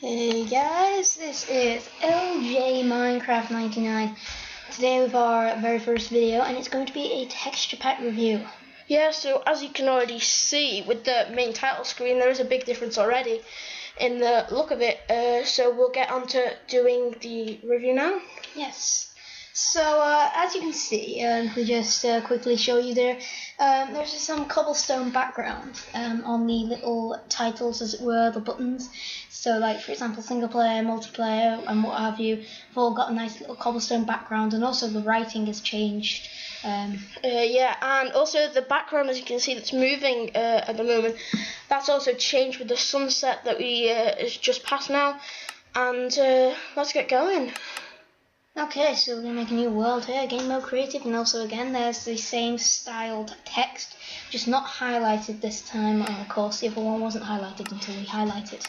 Hey guys, this is LJ Minecraft 99. Today with our very first video, and it's going to be a texture pack review. Yeah, so as you can already see with the main title screen, there is a big difference already in the look of it. So we'll get on to doing the review now. Yes. So as you can see, we just quickly show you there. There's just some cobblestone background on the little titles, as it were, the buttons. So, like for example, single player, multiplayer, and what have you, have all got a nice little cobblestone background, and also the writing has changed. Yeah, and also the background, as you can see, that's moving at the moment, that's also changed with the sunset that we is just past now. And let's get going. Okay, so we're going to make a new world here, game mode creative, and also again there's the same styled text, just not highlighted this time. Of course the other one wasn't highlighted until we highlighted.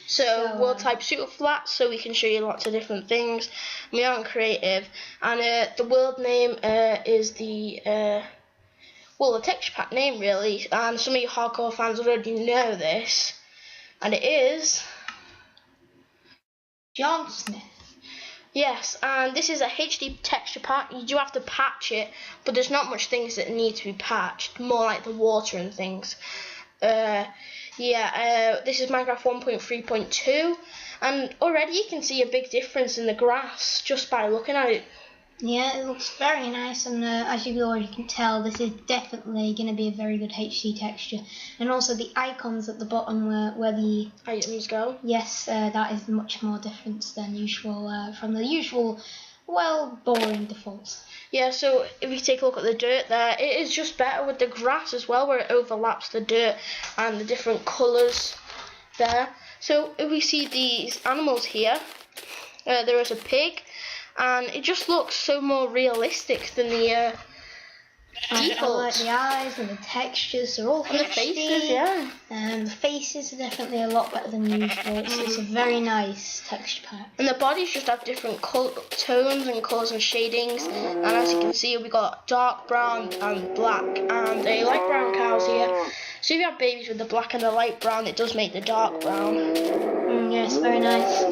So we'll type super flat so we can show you lots of different things. We are on creative, and the world name is the the texture pack name really, and some of you hardcore fans already know this, and it is John Smith. Yes, and this is a HD texture pack. You do have to patch it, but there's not much things that need to be patched, more like the water and things. This is Minecraft 1.3.2, and already you can see a big difference in the grass just by looking at it. Yeah, it looks very nice, and as you already can tell, this is definitely going to be a very good HD texture. And also the icons at the bottom where the items go. Yes, that is much more different than usual from the usual, well, boring defaults. Yeah, so if you take a look at the dirt there, it is just better with the grass as well, where it overlaps the dirt and the different colours there. So if we see these animals here, there is a pig, and it just looks so more realistic than the default. I like the eyes and the textures, they're all and the faces, yeah. And the faces are definitely a lot better than usual. It's a very nice texture pack. And the bodies just have different tones and colours and shadings. And as you can see, we got dark brown and black, and they light brown cows here. So if you have babies with the black and the light brown, it does make the dark brown. Yes, very nice.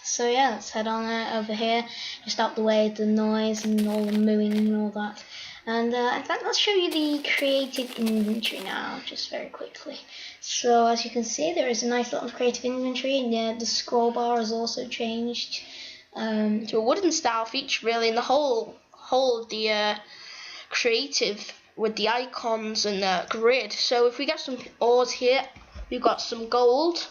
So yeah, let's head on over here, just out the way of the noise and all the mooing and all that. And in fact, let's show you the creative inventory now, just very quickly. So as you can see, there is a nice little creative inventory, and the scroll bar has also changed to a wooden style feature really, and the whole of the creative with the icons and the grid. So if we get some ores here, we've got some gold.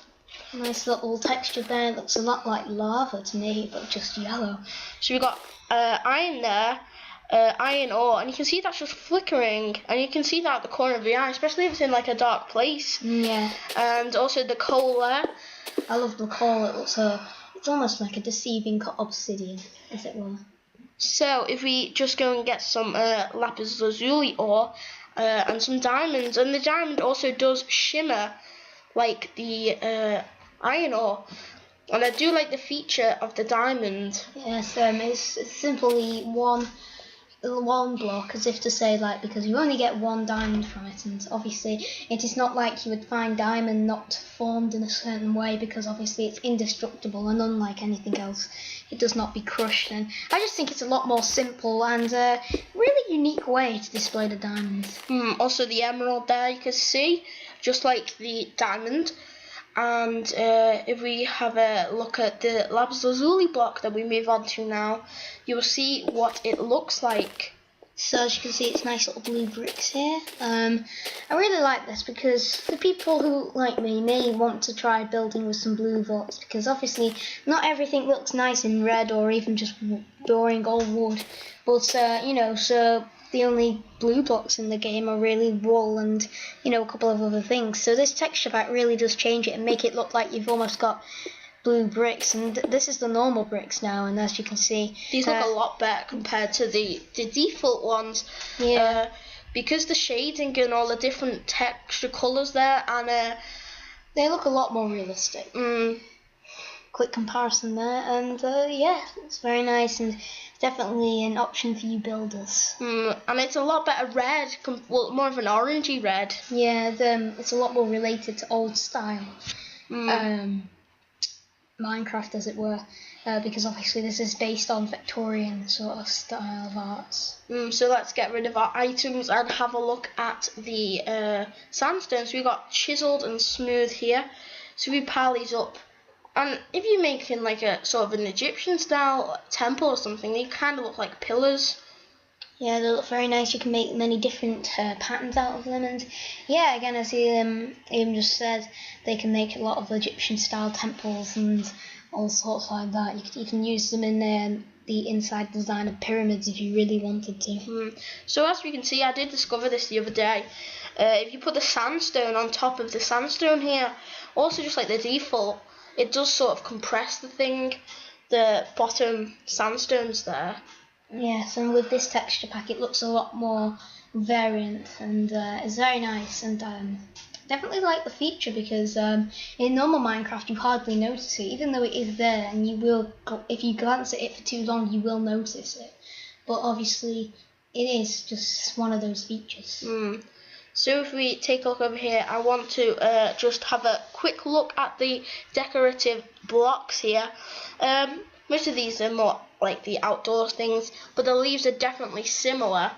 Nice little texture there. It looks a lot like lava to me, but just yellow. So we've got iron there, iron ore, and you can see that's just flickering, and you can see that at the corner of the eye, especially if it's in like a dark place. Yeah. And also the coal there. I love the coal. It looks it's almost like a deceiving obsidian, as it were. So if we just go and get some lapis lazuli ore and some diamonds, and the diamond also does shimmer like the iron ore, and I do like the feature of the diamond. Yes, it's simply one block, as if to say, like, because you only get one diamond from it, and obviously it is not like you would find diamond not formed in a certain way, because obviously it's indestructible, and unlike anything else, it does not be crushed. And I just think it's a lot more simple and really unique way to display the diamonds. Also the emerald there, you can see, just like the diamond. And if we have a look at the lapis lazuli block that we move on to now, you will see what it looks like. So as you can see, it's nice little blue bricks here. I really like this because the people who, like me, may want to try building with some blue blocks, because obviously not everything looks nice in red or even just boring old wood. But you know, so the only blue blocks in the game are really wool and, you know, a couple of other things. So this texture pack really does change it and make it look like you've almost got blue bricks, and this is the normal bricks now, and as you can see, these look a lot better compared to the default ones. Yeah. Because the shading and all the different texture colours there, and they look a lot more realistic. Quick comparison there, and yeah, it's very nice, and definitely an option for you builders. And it's a lot better red, more of an orangey red. Yeah, it's a lot more related to old style. Minecraft, as it were, because obviously this is based on Victorian sort of style of arts. So let's get rid of our items and have a look at the sandstone. So we've got chiseled and smooth here. So we pile these up. And if you're making like a sort of an Egyptian style temple or something, they kind of look like pillars. Yeah, they look very nice. You can make many different patterns out of them, and yeah, again, as Ian just said, they can make a lot of Egyptian style temples and all sorts like that. You could even use them in the inside design of pyramids if you really wanted to. So as we can see, I did discover this the other day. If you put the sandstone on top of the sandstone here, also just like the default, it does sort of compress the bottom sandstones there. Yes, and with this texture pack, it looks a lot more variant, and it's very nice. And definitely like the feature because in normal Minecraft you hardly notice it, even though it is there, and you will, if you glance at it for too long, you will notice it. But obviously, it is just one of those features. So if we take a look over here, I want to just have a quick look at the decorative blocks here. Most of these are more like the outdoor things, but the leaves are definitely similar.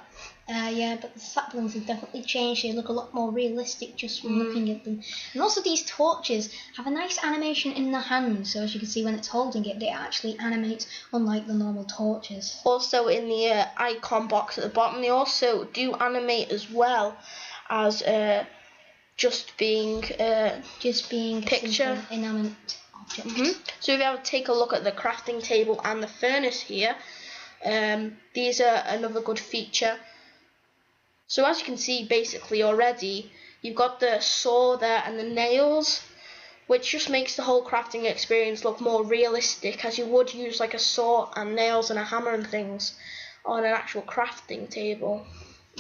Yeah, but the saplings have definitely changed. They look a lot more realistic just from looking at them. And also these torches have a nice animation in the hand, so as you can see when it's holding it, it actually animates unlike the normal torches. Also in the icon box at the bottom, they also do animate as well as just being picture inanimate objects. So if you have to take a look at the crafting table and the furnace here, these are another good feature. So as you can see basically already, you've got the saw there and the nails, which just makes the whole crafting experience look more realistic, as you would use like a saw and nails and a hammer and things on an actual crafting table.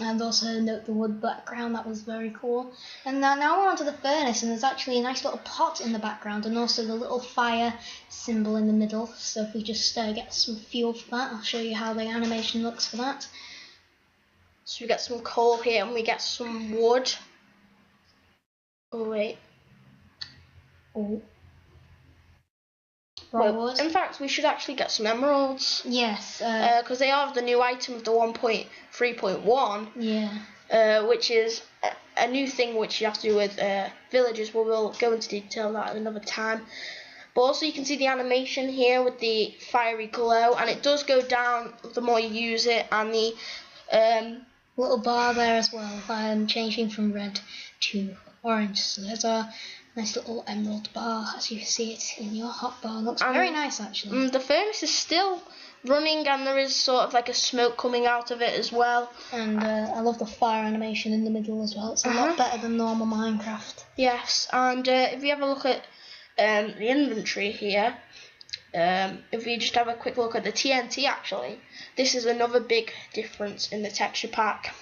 And also note the wood background, that was very cool. And now we're onto the furnace, and there's actually a nice little pot in the background, and also the little fire symbol in the middle. So if we just get some fuel for that, I'll show you how the animation looks for that. So we get some coal here, and we get some wood. Oh wait. Oh. Well, in fact, we should actually get some emeralds. Yes. Because they are the new item of the 1.3.1. Yeah. Which is a new thing which you have to do with villagers, but we'll go into detail on that at another time. But also you can see the animation here with the fiery glow, and it does go down the more you use it, and the little bar there as well, changing from red to orange. So there's a nice little emerald bar, as you see it in your hotbar. Looks very nice actually. The furnace is still running, and there is sort of like a smoke coming out of it as well. And I love the fire animation in the middle as well. It's a lot better than normal Minecraft. Yes, and if we have a look at the inventory here, if we just have a quick look at the TNT actually, this is another big difference in the texture pack.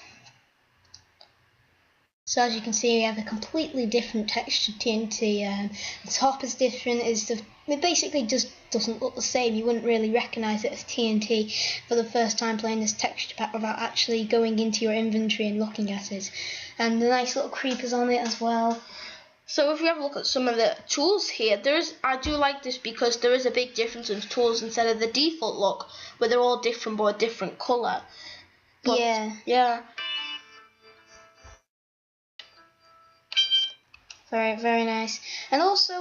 So as you can see, we have a completely different textured TNT. The top is different. It basically just doesn't look the same. You wouldn't really recognise it as TNT for the first time playing this texture pack without actually going into your inventory and looking at it. And the nice little creepers on it as well. So if we have a look at some of the tools here, I do like this because there is a big difference in tools instead of the default look, where they're all different but a different colour. Yeah. Very, very nice. And also,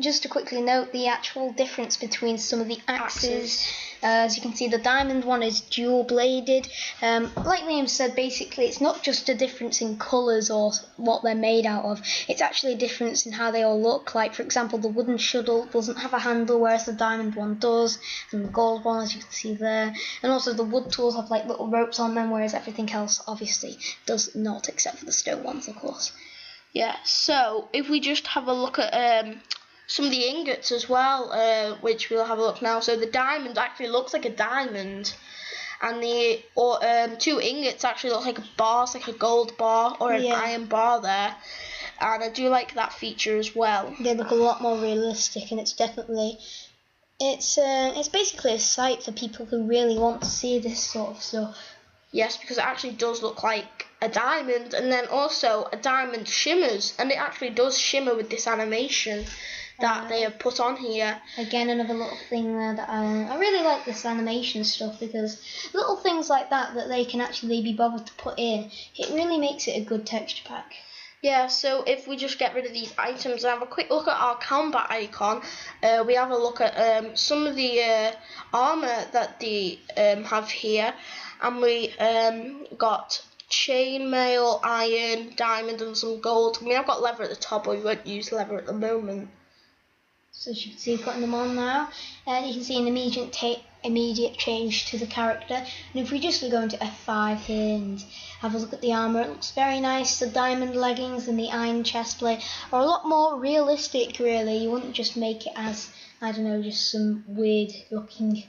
just to quickly note the actual difference between some of the axes. As you can see, the diamond one is dual bladed. Like Liam said, basically it's not just a difference in colours or what they're made out of. It's actually a difference in how they all look. Like, for example, the wooden shuttle doesn't have a handle, whereas the diamond one does, and the gold one, as you can see there. And also the wood tools have like little ropes on them, whereas everything else obviously does not, except for the stone ones, of course. Yeah, so if we just have a look at some of the ingots as well, which we'll have a look now. So the diamond actually looks like a diamond, and the two ingots actually look like a bar, like a gold bar or an iron bar there. And I do like that feature as well. They look a lot more realistic, and it's definitely it's basically a sight for people who really want to see this sort of stuff. Yes, because it actually does look like a diamond, and then also a diamond shimmers, and it actually does shimmer with this animation. that they have put on here. Again, another little thing there that I really like this animation stuff, because little things like that they can actually be bothered to put in, it really makes it a good texture pack. Yeah, so if we just get rid of these items and have a quick look at our combat icon, we have a look at some of the armor that they have here, and we got chainmail, iron, diamond, and some gold. I mean, I've got leather at the top, but we won't use leather at the moment. So as you can see, putting them on now, you can see an immediate change to the character. And if we just go into F5 here and have a look at the armour, it looks very nice. The diamond leggings and the iron chestplate are a lot more realistic, really. You wouldn't just make it as, I don't know, just some weird looking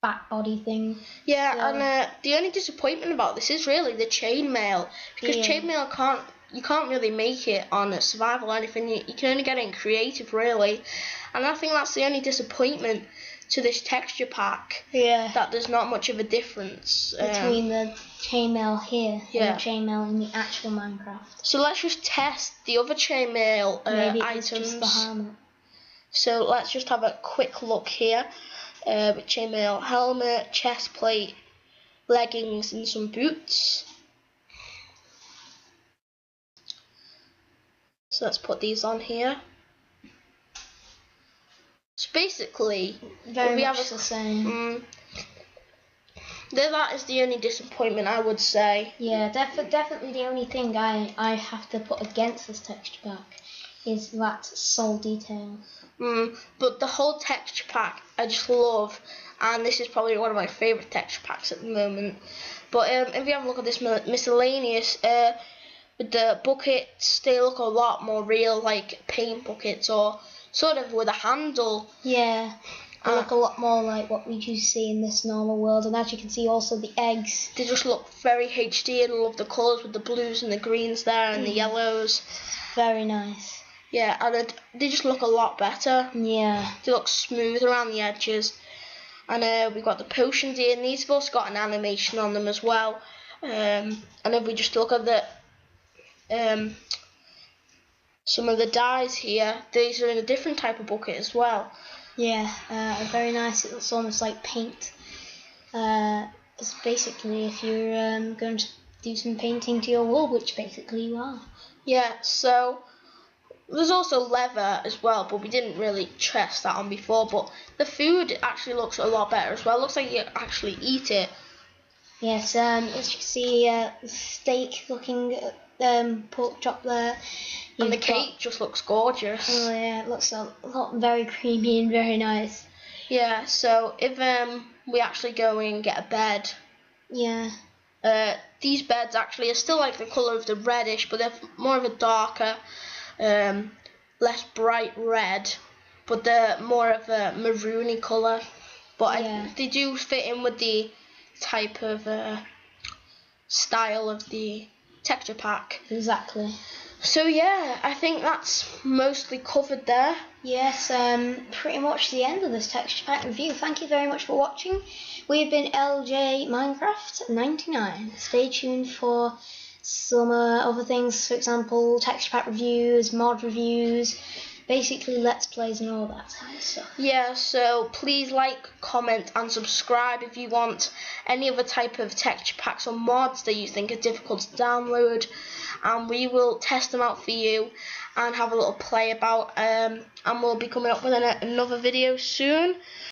back body thing. Yeah, and the only disappointment about this is really the chainmail, because chainmail you can't really make it on a survival or anything. You can only get it in creative, really, and I think that's the only disappointment to this texture pack. Yeah, that there's not much of a difference between the chainmail here and the chainmail in the actual Minecraft. So let's just test the other chainmail items. Just the helmet. So let's just have a quick look here. With chainmail helmet, chest plate, leggings, and some boots. So let's put these on here. So basically, very much the same. That is the only disappointment, I would say. Yeah, definitely the only thing I have to put against this texture pack is that soul detail. But the whole texture pack I just love, and this is probably one of my favourite texture packs at the moment. But if you have a look at this miscellaneous, with the buckets, they look a lot more real, like paint buckets, or sort of with a handle. Yeah, they look a lot more like what we usually see in this normal world. And as you can see, also the eggs, they just look very HD, and I love the colours with the blues and the greens there and the yellows. Very nice. Yeah, and they just look a lot better. Yeah. They look smooth around the edges. And we've got the potions here, and these have also got an animation on them as well. And if we just look at the some of the dyes here, these are in a different type of bucket as well. Yeah, very nice. It looks almost like paint. It's basically if you're going to do some painting to your wall, which basically you are. Yeah, so there's also leather as well, but we didn't really test that on before. But the food actually looks a lot better as well. It looks like you actually eat it. Yes, as you can see, steak looking pork chop there. And the cake just looks gorgeous. Oh yeah, it looks a lot very creamy and very nice. Yeah, so if we actually go and get a bed. Yeah. These beds actually are still like the colour of the reddish, but they're more of a darker, less bright red, but they're more of a maroony colour. But they do fit in with the type of style of the texture pack. Exactly. So yeah, I think that's mostly covered there. Yes, pretty much the end of this texture pack review. Thank you very much for watching. We've been LJ Minecraft 99. Stay tuned for some other things, for example, texture pack reviews, mod reviews, basically let's plays and all that kind of stuff. Yeah, so please like, comment and subscribe if you want any other type of texture packs or mods that you think are difficult to download, and we will test them out for you and have a little play about, and we'll be coming up with another video soon.